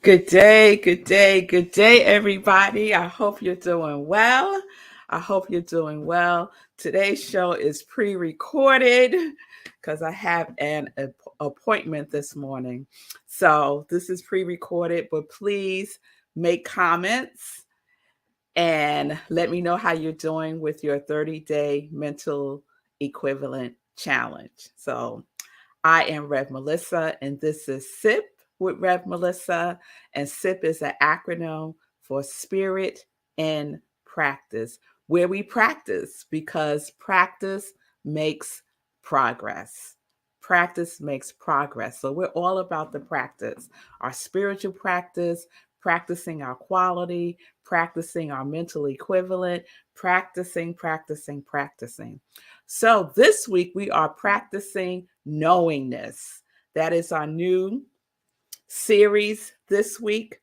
Good day, good day, good day, everybody. I hope you're doing well. I hope you're doing well. Today's show is pre-recorded because I have an appointment this morning. So this is pre-recorded, but please make comments and let me know how you're doing with your 30-day mental equivalent challenge. So I am Rev Melissa, and this is SIP with Rev Melissa. And SIP is an acronym for Spirit in Practice, where we practice because practice makes progress. Practice makes progress. So we're all about the practice, our spiritual practice, practicing our quality, practicing our mental equivalent, practicing. So this week we are practicing knowingness. That is our new series this week,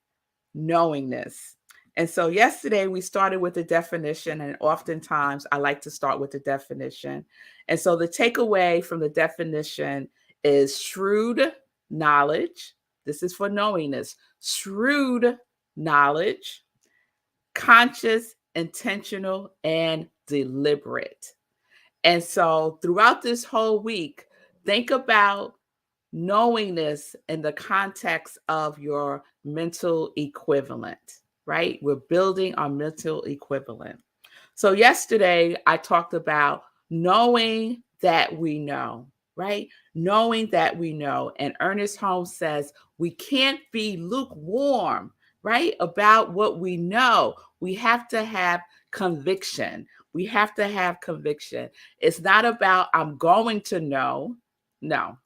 knowingness. And so yesterday we started with the definition, and oftentimes I like to start with the definition. And so the takeaway from the definition is shrewd knowledge. This is for knowingness. Shrewd knowledge, conscious, intentional, and deliberate. And so throughout this whole week, think about knowingness in the context of your mental equivalent, right? We're building our mental equivalent. So yesterday, I talked about knowing that we know, right? Knowing that we know. And Ernest Holmes says we can't be lukewarm, right? About what we know. We have to have conviction. We have to have conviction. It's not about I'm going to know. No,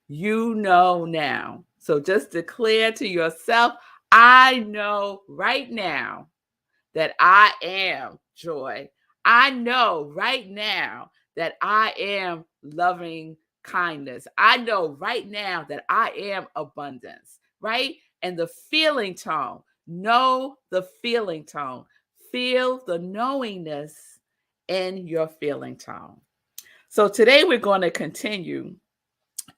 you know now. So just declare to yourself, I know right now that I am joy. I know right now that I am loving kindness. I know right now that I am abundance, right? And the feeling tone, know the feeling tone. Feel the knowingness in your feeling tone. So today we're going to continue,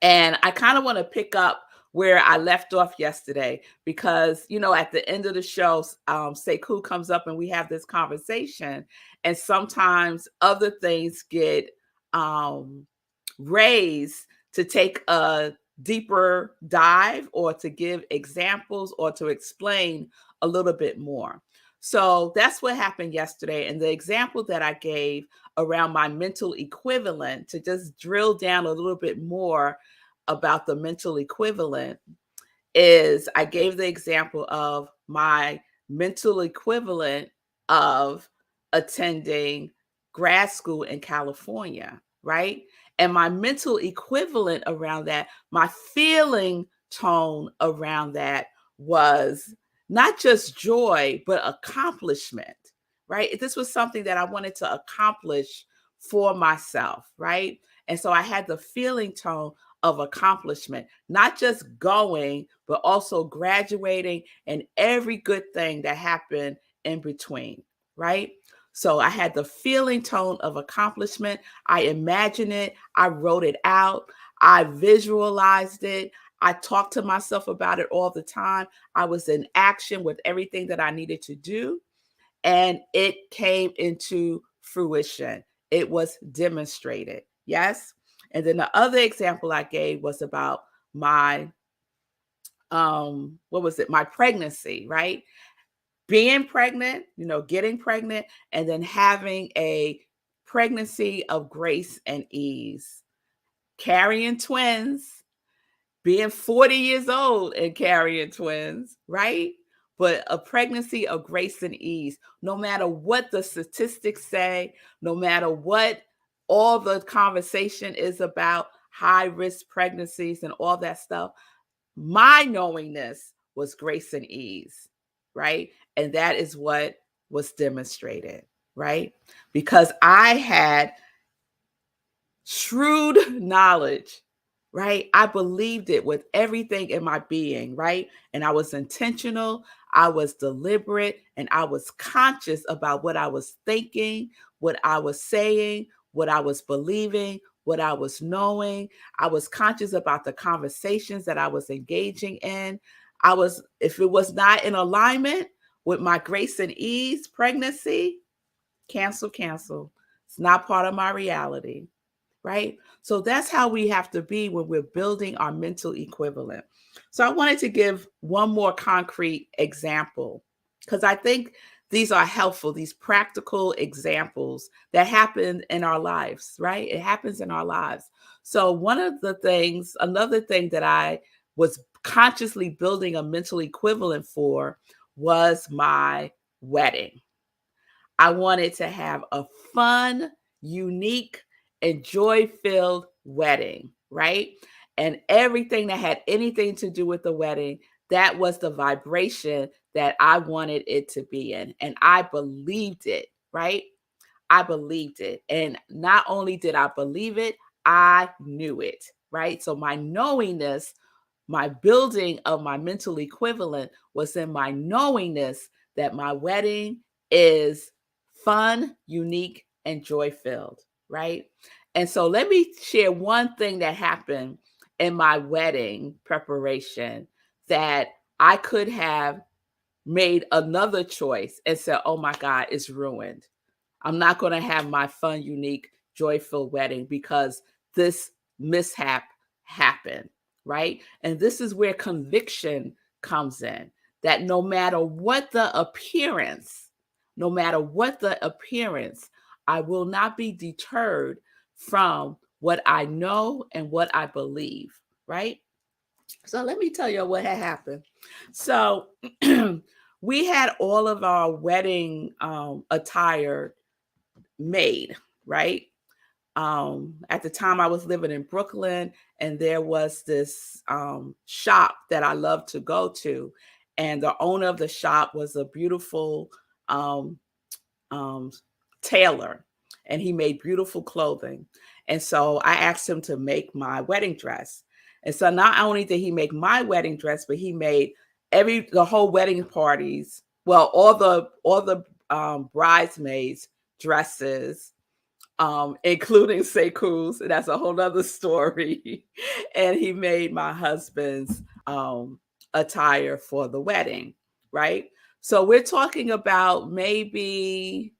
and I kind of want to pick up where I left off yesterday because, at the end of the show, Sekou comes up and we have this conversation, and sometimes other things get raised to take a deeper dive or to give examples or to explain a little bit more. So that's what happened yesterday. And the example that I gave around my mental equivalent, to just drill down a little bit more about the mental equivalent, is I gave the example of my mental equivalent of attending grad school in California, right? And my mental equivalent around that, my feeling tone around that was not just joy, but accomplishment, right? This was something that I wanted to accomplish for myself, right? And so I had the feeling tone of accomplishment, not just going, but also graduating and every good thing that happened in between, right? So I had the feeling tone of accomplishment. I imagined it. I wrote it out. I visualized it. I talked to myself about it all the time. I was in action with everything that I needed to do, and it came into fruition. It was demonstrated. Yes. And then the other example I gave was about my what was it? My pregnancy, right? Being pregnant, getting pregnant, and then having a pregnancy of grace and ease, carrying twins, being 40 years old and carrying twins, right? But a pregnancy of grace and ease, no matter what the statistics say, no matter what all the conversation is about high risk pregnancies and all that stuff, my knowingness was grace and ease, right? And that is what was demonstrated, right? Because I had shrewd knowledge, right? I believed it with everything in my being, right? And I was intentional, I was deliberate, and I was conscious about what I was thinking, what I was saying, what I was believing, what I was knowing. I was conscious about the conversations that I was engaging in. If it was not in alignment with my grace and ease pregnancy, cancel. It's not part of my reality, right? So that's how we have to be when we're building our mental equivalent. So I wanted to give one more concrete example because I think these are helpful, these practical examples that happen in our lives, right? It happens in our lives. So another thing that I was consciously building a mental equivalent for was my wedding. I wanted to have a fun, unique, and joy-filled wedding, right? And everything that had anything to do with the wedding, that was the vibration that I wanted it to be in. And I believed it, right? I believed it. And not only did I believe it, I knew it, right? So my knowingness, my building of my mental equivalent was in my knowingness that my wedding is fun, unique, and joy filled, right? And so let me share one thing that happened in my wedding preparation that I could have made another choice and said, oh my God, it's ruined. I'm not going to have my fun, unique, joyful wedding because this mishap happened, right? And this is where conviction comes in, that no matter what the appearance, I will not be deterred from what I know and what I believe, right? So let me tell you what had happened. So we had all of our wedding attire made, right? At the time I was living in Brooklyn, and there was this shop that I loved to go to. And the owner of the shop was a beautiful um, um, tailor, and he made beautiful clothing. And so I asked him to make my wedding dress. And so not only did he make my wedding dress, but he made the whole wedding parties, well, all the bridesmaids dresses, including Sekou's. That's a whole nother story. And he made my husband's attire for the wedding, right? So we're talking about maybe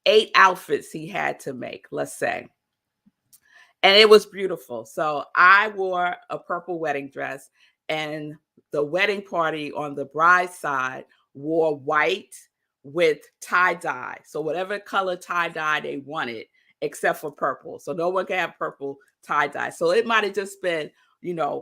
8 outfits he had to make, let's say. And it was beautiful. So I wore a purple wedding dress, and the wedding party on the bride's side wore white with tie dye. So whatever color tie dye they wanted, except for purple. So no one can have purple tie dye. So it might have just been, a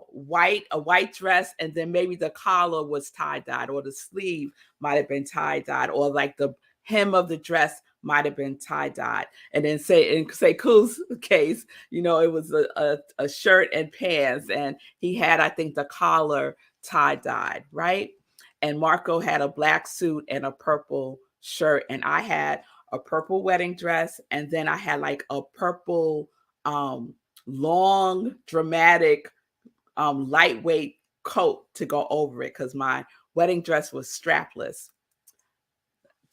white dress, and then maybe the collar was tie dyed, or the sleeve might have been tie dyed, or like the hem of the dress might have been tie dyed. And then in Sekou's case, it was a shirt and pants, and he had, I think, the collar tie dyed, right? And Marco had a black suit and a purple shirt, and I had a purple wedding dress, and then I had like a purple long, dramatic, lightweight coat to go over it because my wedding dress was strapless.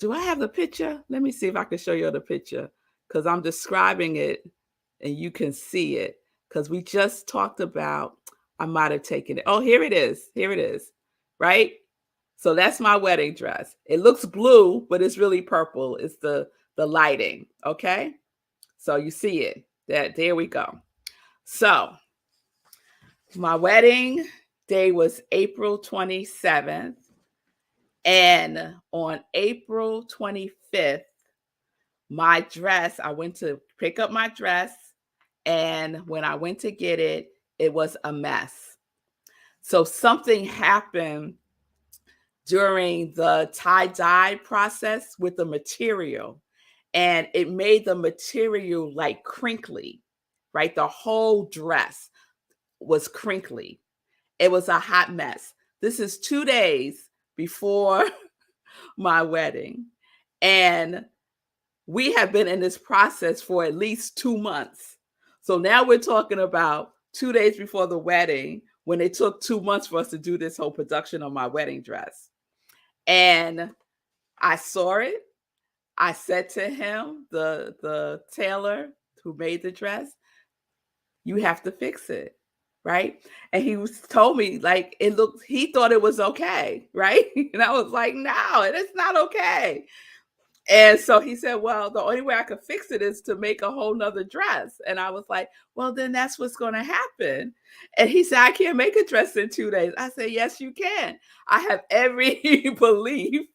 Do I have the picture? Let me see if I can show you the picture because I'm describing it and you can see it because we just talked about, I might have taken it. Oh, here it is. Here it is. Right? So that's my wedding dress. It looks blue, but it's really purple. It's the lighting. Okay. So you see it. There we go. So my wedding day was April 27th. And on April 25th, my dress, I went to pick up my dress. And when I went to get it, it was a mess. So something happened during the tie-dye process with the material. And it made the material like crinkly, right? The whole dress was crinkly. It was a hot mess. This is 2 days before my wedding. And we have been in this process for at least 2 months. So now we're talking about 2 days before the wedding when it took 2 months for us to do this whole production of my wedding dress. And I saw it. I said to him, the tailor who made the dress, you have to fix it. Right. And told me like he thought it was okay. Right. And I was like, no, it is not okay. And so he said, well, the only way I could fix it is to make a whole nother dress. And I was like, well, then that's what's going to happen. And he said, I can't make a dress in 2 days. I said, yes, you can. I have every belief.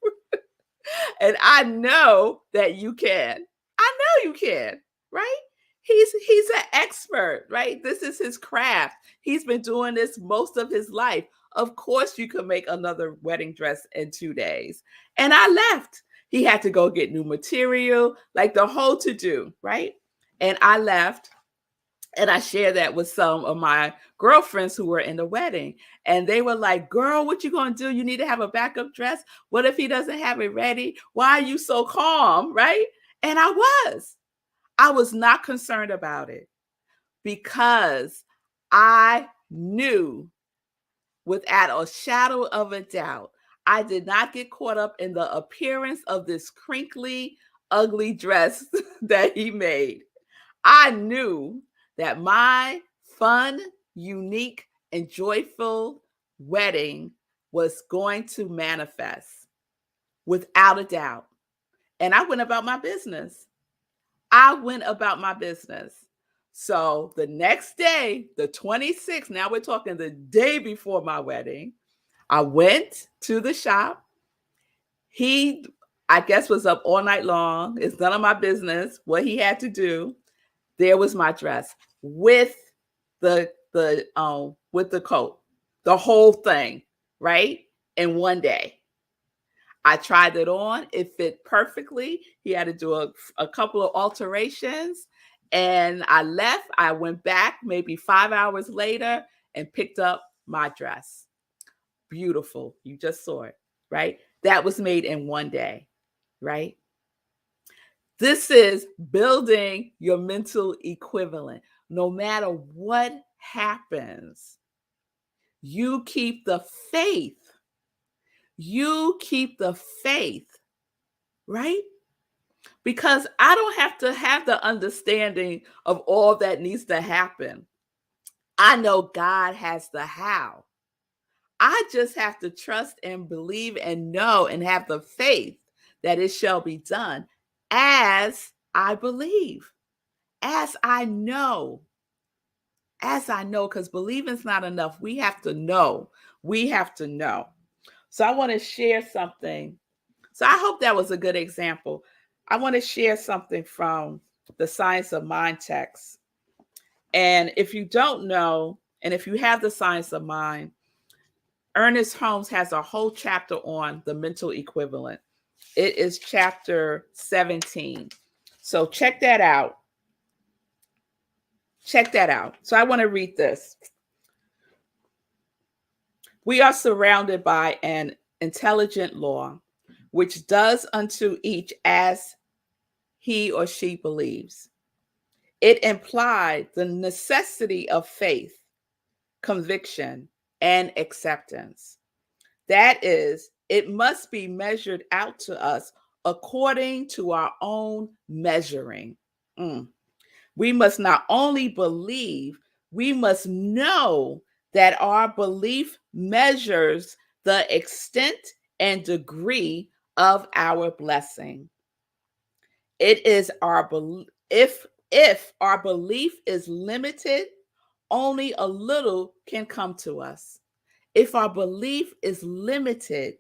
And I know that you can. I know you can, right? He's an expert, right? This is his craft. He's been doing this most of his life. Of course, you could make another wedding dress in 2 days. And I left. He had to go get new material, like the whole to-do, right? And I left. And I shared that with some of my girlfriends who were in the wedding. And they were like, girl, what you going to do? You need to have a backup dress. What if he doesn't have it ready? Why are you so calm? Right? And I was not concerned about it because I knew without a shadow of a doubt, I did not get caught up in the appearance of this crinkly, ugly dress that he made. I knew that my fun, unique, and joyful wedding was going to manifest without a doubt. And I went about my business. So the next day, the 26th, now we're talking the day before my wedding, I went to the shop. He, I guess, was up all night long. It's none of my business what he had to do. There was my dress with the coat, the whole thing, right? In one day. I tried it on. It fit perfectly. He had to do a couple of alterations. And I left. I went back maybe 5 hours later and picked up my dress. Beautiful. You just saw it, right? That was made in one day, right? This is building your mental equivalent. No matter what happens, you keep the faith. You keep the faith, right? Because I don't have to have the understanding of all that needs to happen. I know God has the how. I just have to trust and believe and know and have the faith that it shall be done as I believe, as I know, because believing's not enough. We have to know. We have to know. So I want to share something. So I hope that was a good example. I want to share something from the Science of Mind text. And if you don't know, and if you have the Science of Mind, Ernest Holmes has a whole chapter on the mental equivalent. It is chapter 17. So check that out. So I want to read this. We are surrounded by an intelligent law, which does unto each as he or she believes. It implied the necessity of faith, conviction, and acceptance. That is, it must be measured out to us according to our own measuring. We must not only believe, we must know that our belief measures the extent and degree of our blessing. It is our belief. If our belief is limited, only a little can come to us. If our belief is limited,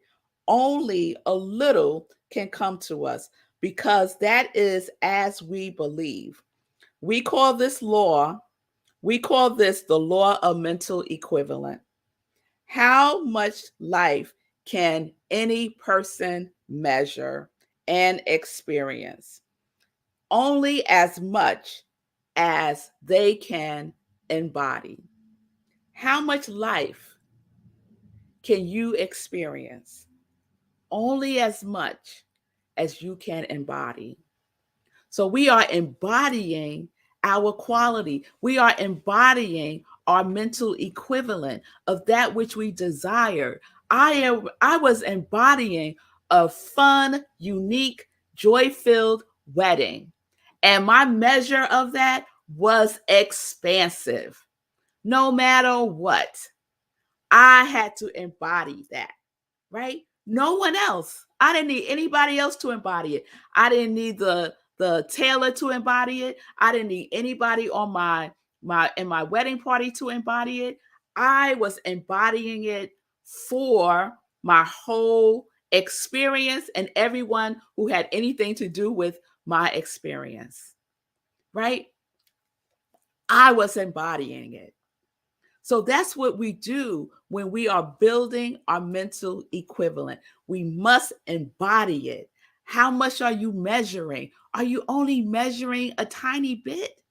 only a little can come to us, because that is as we believe. We call this the law of mental equivalent. How much life can any person measure and experience? Only as much as they can embody. How much life can you experience? Only as much as you can embody. So we are embodying our quality. We are embodying our mental equivalent of that which we desire. I was embodying a fun, unique, joy-filled wedding. And my measure of that was expansive. No matter what, I had to embody that, right? No one else. I didn't need anybody else to embody it. I didn't need the tailor to embody it. I didn't need anybody on my wedding party to embody it. I was embodying it for my whole experience and everyone who had anything to do with my experience, right? I was embodying it. So that's what we do when we are building our mental equivalent. We must embody it. How much are you measuring? Are you only measuring a tiny bit?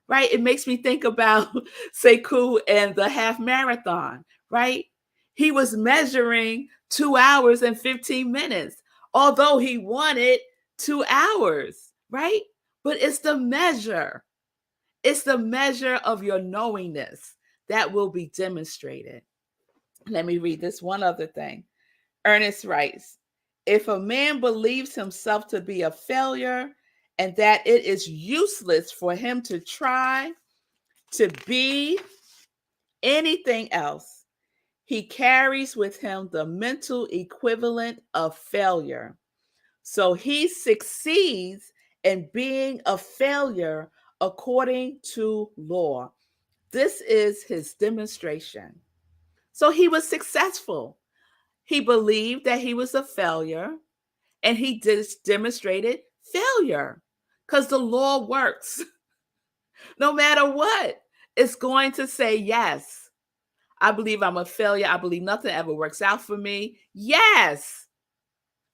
Right? It makes me think about Sekou and the half marathon, right? He was measuring 2 hours and 15 minutes, although he wanted 2 hours, right? But it's the measure. It's the measure of your knowingness that will be demonstrated. Let me read this one other thing. Ernest writes, if a man believes himself to be a failure and that it is useless for him to try to be anything else, he carries with him the mental equivalent of failure. So he succeeds in being a failure according to law. This is his demonstration. So he was successful. He believed that he was a failure, and he demonstrated failure because the law works. No matter what, it's going to say yes. I believe I'm a failure. I believe nothing ever works out for me. Yes,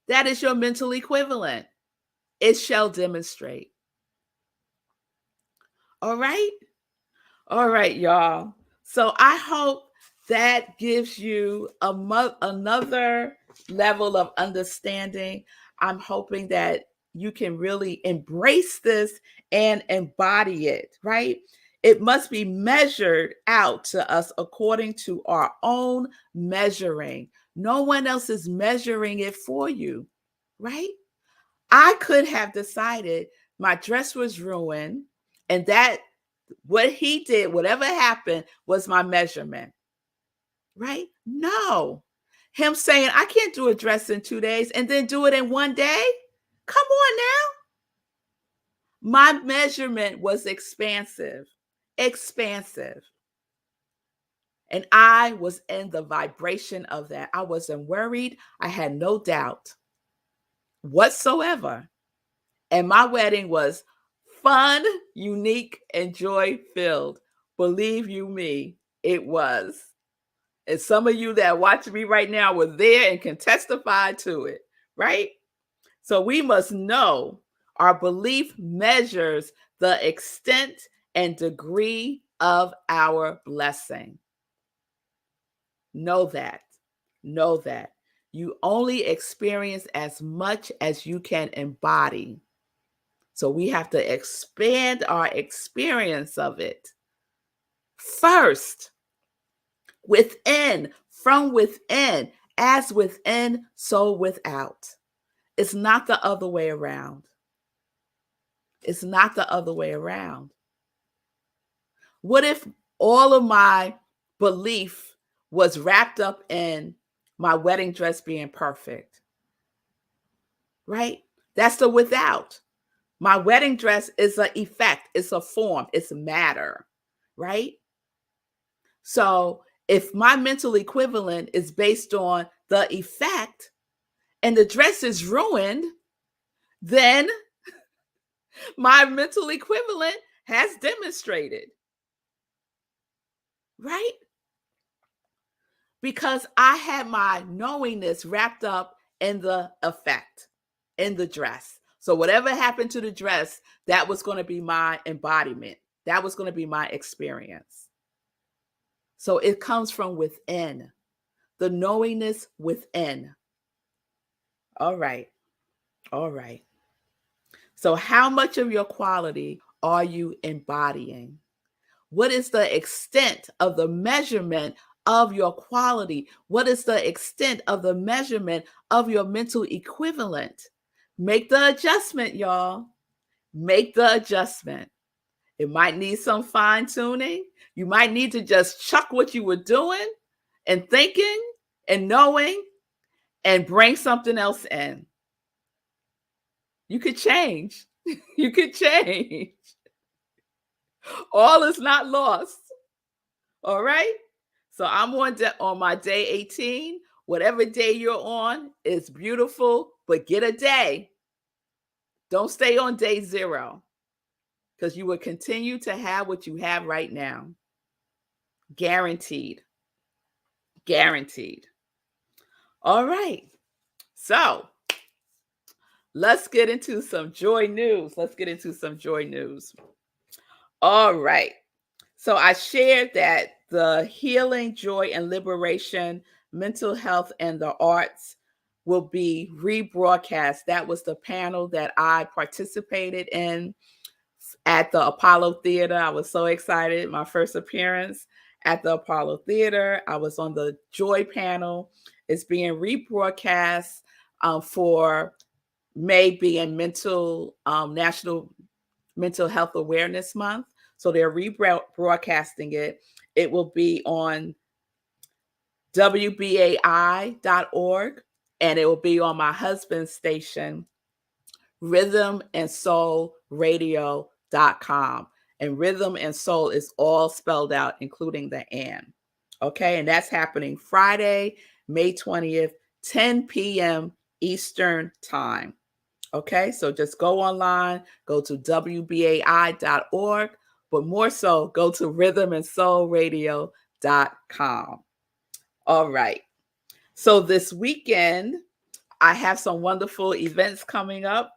that is your mental equivalent. It shall demonstrate. All right? All right, y'all. So I hope that gives you another level of understanding. I'm hoping that you can really embrace this and embody it, right? It must be measured out to us according to our own measuring. No one else is measuring it for you, right? I could have decided my dress was ruined and that what he did, whatever happened, was my measurement, right? No. Him saying, I can't do a dress in 2 days and then do it in one day. Come on now. My measurement was expansive, expansive. And I was in the vibration of that. I wasn't worried. I had no doubt whatsoever. And my wedding was fun, unique, and joy filled. Believe you me, it was. And some of you that watch me right now were there and can testify to it, right? So we must know our belief measures the extent and degree of our blessing. Know that. Know that. You only experience as much as you can embody. So we have to expand our experience of it first, within, from within, as within, so without. It's not the other way around. It's not the other way around. What if all of my belief was wrapped up in my wedding dress being perfect? Right? That's the without. My wedding dress is an effect, it's a form, it's matter, right? So if my mental equivalent is based on the effect and the dress is ruined, then my mental equivalent has demonstrated, right? Because I had my knowingness wrapped up in the effect, in the dress. So whatever happened to the dress, that was going to be my embodiment. That was going to be my experience. So it comes from within, the knowingness within. All right. All right. So how much of your quality are you embodying? What is the extent of the measurement of your quality? What is the extent of the measurement of your mental equivalent? Make the adjustment, y'all. Make the adjustment. It might need some fine tuning. You might need to just chuck what you were doing and thinking and knowing and bring something else in. You could change. You could change. All is not lost. All right. So I'm on my day 18. Whatever day you're on is beautiful, but get a day. Don't stay on day 0 because you will continue to have what you have right now. Guaranteed. Guaranteed. All right. So let's get into some joy news. Let's get into some joy news. All right. So I shared that the healing, joy, and liberation, mental health, and the arts will be rebroadcast. That was the panel that I participated in at the Apollo Theater. I was so excited. My first appearance at the Apollo Theater. I was on the Joy panel. It's being rebroadcast for May being National Mental Health Awareness Month. So they're rebroadcasting it. It will be on WBAI.org, and it will be on my husband's station, rhythmandsoulradio.com. And rhythm and soul is all spelled out, including the and. Okay, and that's happening Friday, May 20th, 10 p.m. Eastern Time. Okay, so just go online, go to WBAI.org, but more so, go to rhythmandsoulradio.com. All right. So this weekend, I have some wonderful events coming up.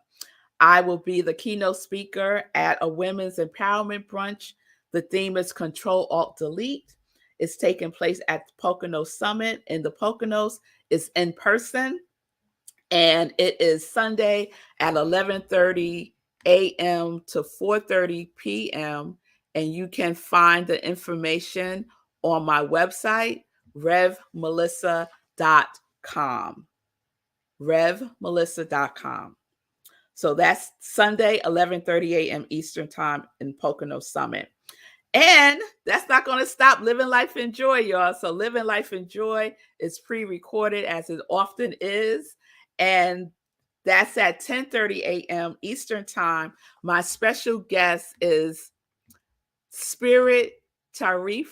I will be the keynote speaker at a women's empowerment brunch. The theme is Control, Alt, Delete. It's taking place at the Poconos Summit in the Poconos. It's in person, and it is Sunday at 11:30 a.m. to 4:30 p.m. And you can find the information on my website, revmelissa.com. revmelissa.com. So that's Sunday, 11:30 a.m. Eastern Time in Poconos Summit. And that's not going to stop Living Life in Joy, y'all. So Living Life in Joy is pre-recorded, as it often is. And that's at 10:30 a.m. Eastern Time. My special guest is Spirit Tarif.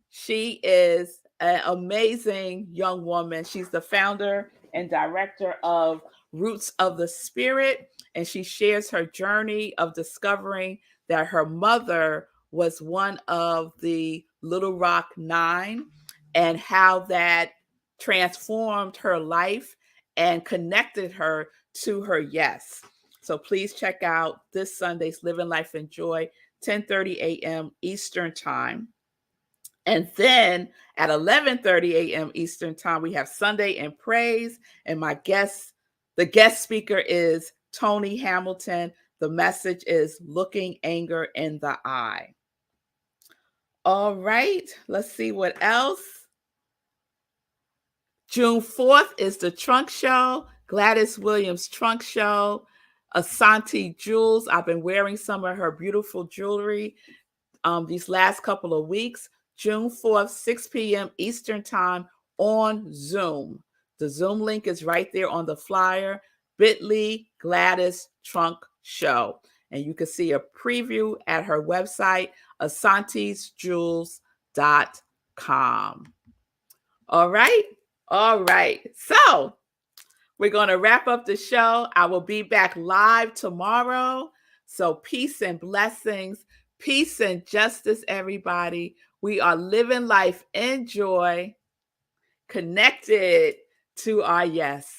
She is an amazing young woman. She's the founder and director of Roots of the Spirit, and she shares her journey of discovering that her mother was one of the Little Rock Nine and how that transformed her life and connected her to her yes. So please check out this Sunday's Living Life in Joy, 10:30 a.m. Eastern Time. And then at 11:30 a.m. Eastern Time, we have Sunday in Praise. And the guest speaker is Tony Hamilton. The message is Looking Anger in the Eye. All right, let's see what else. June 4th is the Trunk Show. Gladys Williams Trunk Show, Asante Jewels. I've been wearing some of her beautiful jewelry these last couple of weeks. June 4th, 6 p.m. Eastern Time on Zoom. The Zoom link is right there on the flyer, bit.ly Gladys Trunk Show. And you can see a preview at her website, asantesjewels.com. All right. So we're going to wrap up the show. I will be back live tomorrow. So peace and blessings, peace and justice, everybody. We are living life in joy, connected to our yes.